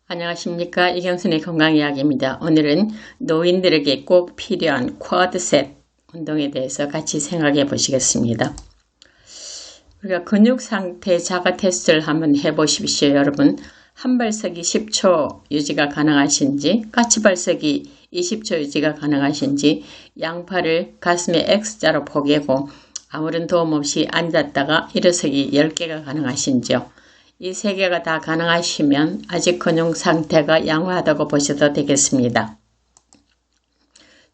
안녕하십니까. 이경순의 건강이야기입니다. 오늘은 노인들에게 꼭 필요한 쿼드셋 운동에 대해서 같이 생각해 보시겠습니다. 우리가 근육 상태 자가 테스트를 한번 해보십시오. 여러분, 한 발석이 10초 유지가 가능하신지, 까치발석이 20초 유지가 가능하신지, 양팔을 가슴에 X자로 포개고 아무런 도움 없이 앉았다가 일어서기 10개가 가능하신지요. 이 3개가 다 가능하시면 아직 근육 상태가 양호하다고 보셔도 되겠습니다.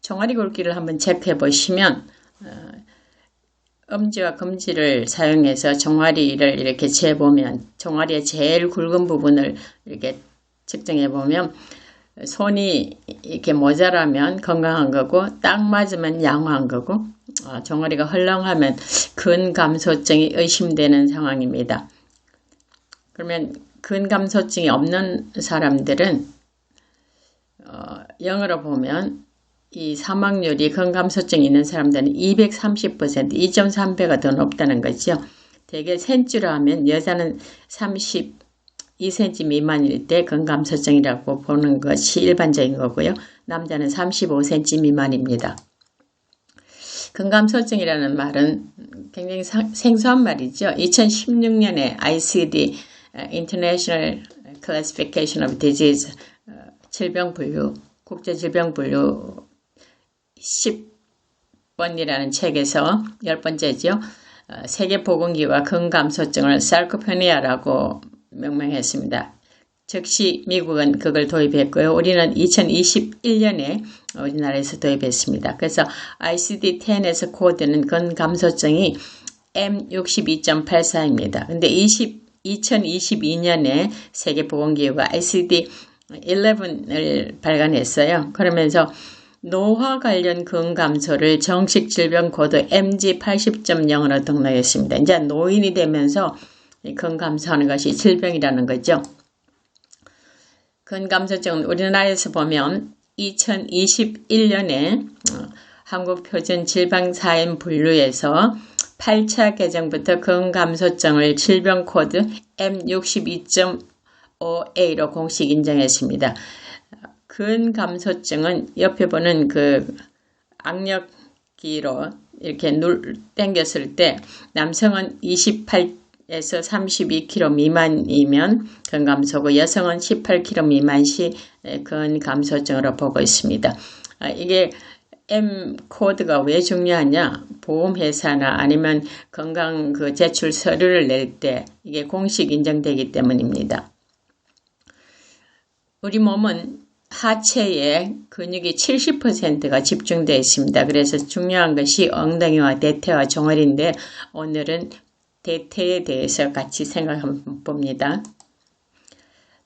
종아리 굵기를 한번 체크해 보시면 엄지와 검지를 사용해서 종아리를 이렇게 재보면 종아리의 제일 굵은 부분을 이렇게 측정해 보면 손이 이렇게 모자라면 건강한 거고 딱 맞으면 양호한 거고 종아리가 헐렁하면 근감소증이 의심되는 상황입니다. 그러면 근감소증이 없는 사람들은 영어로 보면 이 사망률이 근감소증이 있는 사람들은 230%, 2.3배가 더 높다는 거죠. 대개 센치로 하면 여자는 32cm 미만일 때 근감소증이라고 보는 것이 일반적인 거고요. 남자는 35cm 미만입니다. 근감소증이라는 말은 굉장히 생소한 말이죠. 2016년에 ICD International Classification of Disease 질병분류, 국제질병분류 10번이라는 책에서 10번째죠. 세계보건기구가 근감소증을 sarcopenia라고 명명했습니다. 즉시 미국은 그걸 도입했고요. 우리는 2021년에 우리나라에서 도입했습니다. 그래서 ICD-10에서 코드는 근감소증이 M62.84입니다. 근데 2022년에 세계보건기구가 ICD-11을 발간했어요. 그러면서 노화 관련 근감소를 정식 질병 코드 MG80.0으로 등록했습니다. 이제 노인이 되면서 근감소하는 것이 질병이라는 거죠. 근감소증은 우리나라에서 보면 2021년에 한국표준질병사인 분류에서 8차 개정부터 근감소증을 질병 코드 M62.5A로 공식 인정했습니다. 근감소증은 옆에 보는 그 악력기로 이렇게 당겼을 때 남성은 28에서 32kg 미만이면 근감소고 여성은 18kg 미만 시 근감소증으로 보고 있습니다. 이게 M 코드가 왜 중요하냐? 보험회사나 아니면 건강 그 제출 서류를 낼 때 이게 공식 인정되기 때문입니다. 우리 몸은 하체에 근육이 70%가 집중되어 있습니다. 그래서 중요한 것이 엉덩이와 대퇴와 종아리인데 오늘은 대퇴에 대해서 같이 생각해 봅니다.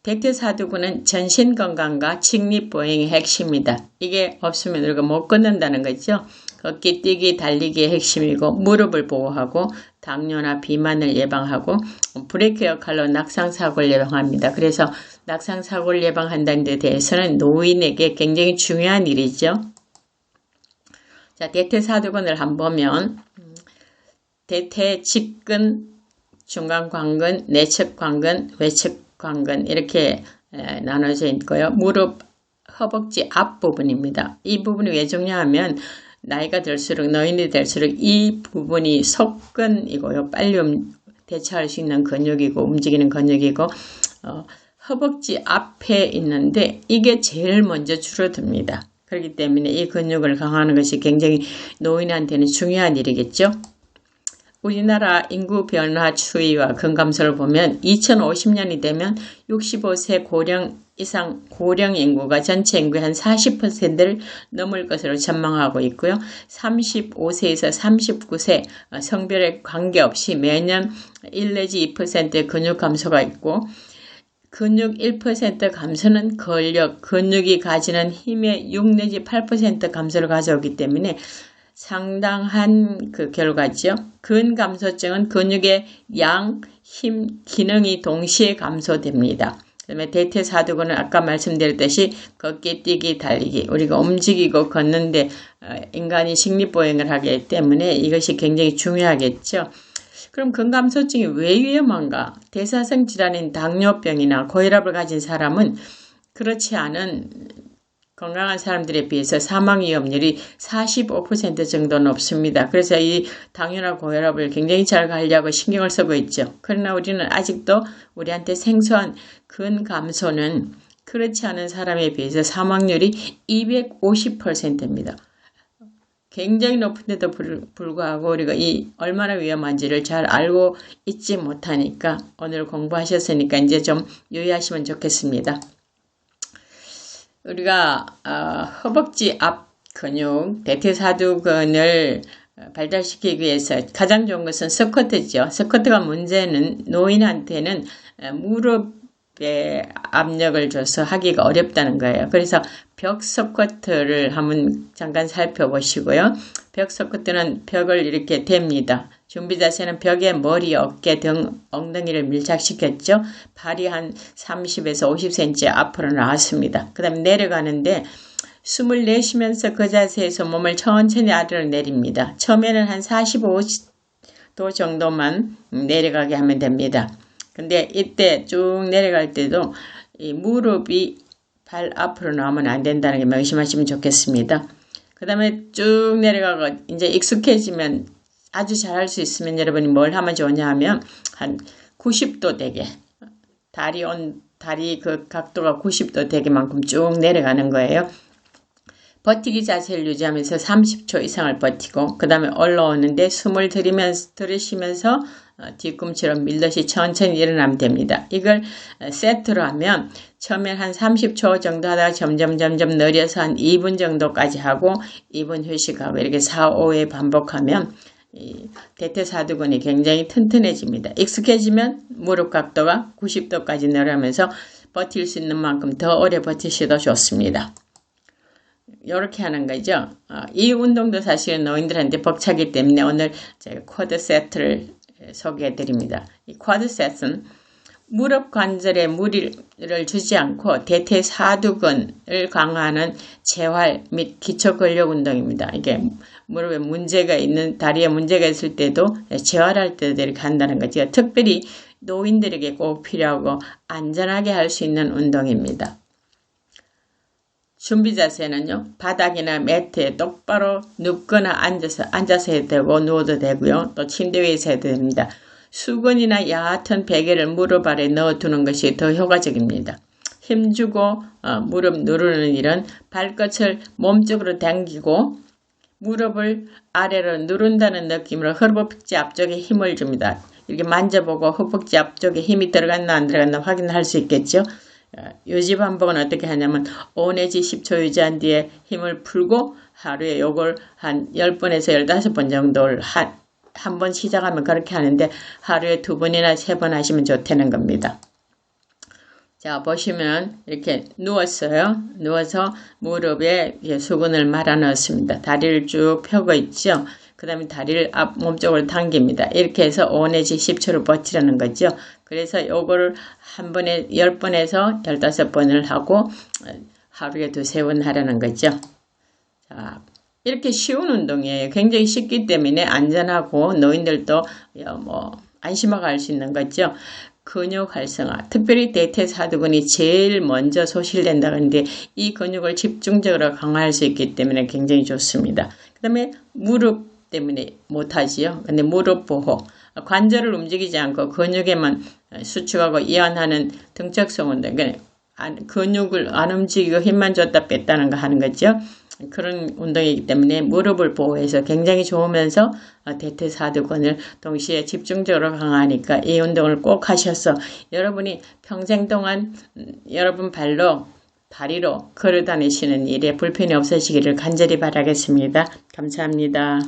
대퇴사두근은 전신건강과 직립보행의 핵심이다. 이게 없으면 우리가 못 걷는다는 거죠. 걷기, 뛰기, 달리기의 핵심이고 무릎을 보호하고 당뇨나 비만을 예방하고 브레이크 역할로 낙상사고를 예방합니다. 그래서 낙상사고를 예방한다는 데 대해서는 노인에게 굉장히 중요한 일이죠. 자, 대퇴사두근을 한번 보면 대퇴 직근, 중간관근, 내측관근, 외측관근 이렇게 나눠져 있고요. 무릎, 허벅지 앞부분입니다. 이 부분이 왜 중요하면 나이가 들수록 노인이 될수록 이 부분이 속근이고요. 빨리 대처할 수 있는 근육이고 움직이는 근육이고 허벅지 앞에 있는데 이게 제일 먼저 줄어듭니다. 그렇기 때문에 이 근육을 강화하는 것이 굉장히 노인한테는 중요한 일이겠죠. 우리나라 인구 변화 추이와 근감소를 보면 2050년이 되면 65세 고령 이상 고령 인구가 전체 인구의 한 40%를 넘을 것으로 전망하고 있고요. 35세에서 39세 성별에 관계없이 매년 1 내지 2%의 근육 감소가 있고 근육 1% 감소는 근력, 근육이 가지는 힘의 6 내지 8% 감소를 가져오기 때문에 상당한 그 결과죠. 근감소증은 근육의 양, 힘, 기능이 동시에 감소됩니다. 그다음에 대퇴사두근은 아까 말씀드렸듯이 걷기, 뛰기, 달리기 우리가 움직이고 걷는데 인간이 직립보행을 하기 때문에 이것이 굉장히 중요하겠죠. 그럼 근감소증이 왜 위험한가? 대사성 질환인 당뇨병이나 고혈압을 가진 사람은 그렇지 않은 건강한 사람들에 비해서 사망 위험률이 45% 정도 높습니다. 그래서 이 당뇨나 고혈압을 굉장히 잘 관리하고 신경을 쓰고 있죠. 그러나 우리는 아직도 우리한테 생소한 근감소는 그렇지 않은 사람에 비해서 사망률이 250%입니다. 굉장히 높은데도 불구하고 우리가 이 얼마나 위험한지를 잘 알고 있지 못하니까 오늘 공부하셨으니까 이제 좀 유의하시면 좋겠습니다. 우리가 허벅지 앞 근육, 대퇴사두근을 발달시키기 위해서 가장 좋은 것은 스쿼트죠. 스쿼트가 문제는 노인한테는 무릎에 압력을 줘서 하기가 어렵다는 거예요. 그래서 벽 스쿼트를 한번 잠깐 살펴보시고요. 벽 스쿼트는 벽을 이렇게 댑니다. 준비 자세는 벽에 머리, 어깨 등 엉덩이를 밀착시켰죠. 발이 한 30에서 50cm 앞으로 나왔습니다. 그 다음에 내려가는데 숨을 내쉬면서 그 자세에서 몸을 천천히 아래로 내립니다. 처음에는 한 45도 정도만 내려가게 하면 됩니다. 근데 이때 쭉 내려갈 때도 이 무릎이 발 앞으로 나오면 안 된다는 게 명심하시면 좋겠습니다. 그 다음에 쭉 내려가고 이제 익숙해지면 아주 잘할 수 있으면 여러분이 뭘 하면 좋냐 하면 한 90도 되게 다리 그 각도가 90도 되게만큼 쭉 내려가는 거예요. 버티기 자세를 유지하면서 30초 이상을 버티고 그 다음에 올라오는데 숨을 들이쉬면서 뒤꿈치로 밀듯이 천천히 일어나면 됩니다. 이걸 세트로 하면 처음엔 한 30초 정도 하다가 점점 느려서 한 2분 정도까지 하고 2분 휴식하고 이렇게 4, 5회 반복하면 이 대퇴사두근이 굉장히 튼튼해집니다. 익숙해지면 무릎 각도가 90도까지 내려가면서 버틸 수 있는 만큼 더 오래 버티셔도 좋습니다. 이렇게 하는 거죠. 이 운동도 사실은 노인들한테 벅차기 때문에 오늘 제가 쿼드 세트를 소개해 드립니다. 이 쿼드 세트는 무릎 관절에 무리를 주지 않고 대퇴사두근을 강화하는 재활 및 기초 근력 운동입니다. 이게 무릎에 문제가 있는 다리에 문제가 있을 때도 재활할 때도 이렇게 한다는 거죠. 특별히 노인들에게 꼭 필요하고 안전하게 할 수 있는 운동입니다. 준비 자세는요. 바닥이나 매트에 똑바로 눕거나 앉아서 해도 되고 누워도 되고요. 또 침대 위에서 해도 됩니다. 수건이나 얕은 베개를 무릎 아래 넣어두는 것이 더 효과적입니다. 힘주고 무릎 누르는 일은 발끝을 몸쪽으로 당기고 무릎을 아래로 누른다는 느낌으로 허벅지 앞쪽에 힘을 줍니다. 이렇게 만져보고 허벅지 앞쪽에 힘이 들어갔나 안 들어갔나 확인할 수 있겠죠. 유지 반복은 어떻게 하냐면 5 내지 10초 유지한 뒤에 힘을 풀고 하루에 요걸 한 10번에서 15번 정도를 한 번 시작하면 그렇게 하는데 하루에 2번이나 3번 하시면 좋다는 겁니다. 자, 보시면 이렇게 누웠어요. 누워서 무릎에 수건을 말아 넣었습니다. 다리를 쭉 펴고 있죠. 그 다음에 다리를 몸쪽으로 당깁니다. 이렇게 해서 5 내지 10초를 버티려는 거죠. 그래서 요거를 한 번에 10번에서 15번을 하고 하루에 2-3번 하라는 거죠. 자, 이렇게 쉬운 운동이에요. 굉장히 쉽기 때문에 안전하고 노인들도 안심하고 할 수 있는 거죠. 근육 활성화, 특별히 대퇴사두근이 제일 먼저 소실된다 그러는데 이 근육을 집중적으로 강화할 수 있기 때문에 굉장히 좋습니다. 그 다음에 무릎 때문에 못하지요. 근데 무릎 보호, 관절을 움직이지 않고 근육에만 수축하고 이완하는 등척성 운동, 근육을 안 움직이고 힘만 줬다 뺐다는 거 하는 거죠. 그런 운동이기 때문에 무릎을 보호해서 굉장히 좋으면서 대퇴사두근을 동시에 집중적으로 강화하니까 이 운동을 꼭 하셔서 여러분이 평생 동안 여러분 다리로 걸어 다니시는 일에 불편이 없으시기를 간절히 바라겠습니다. 감사합니다.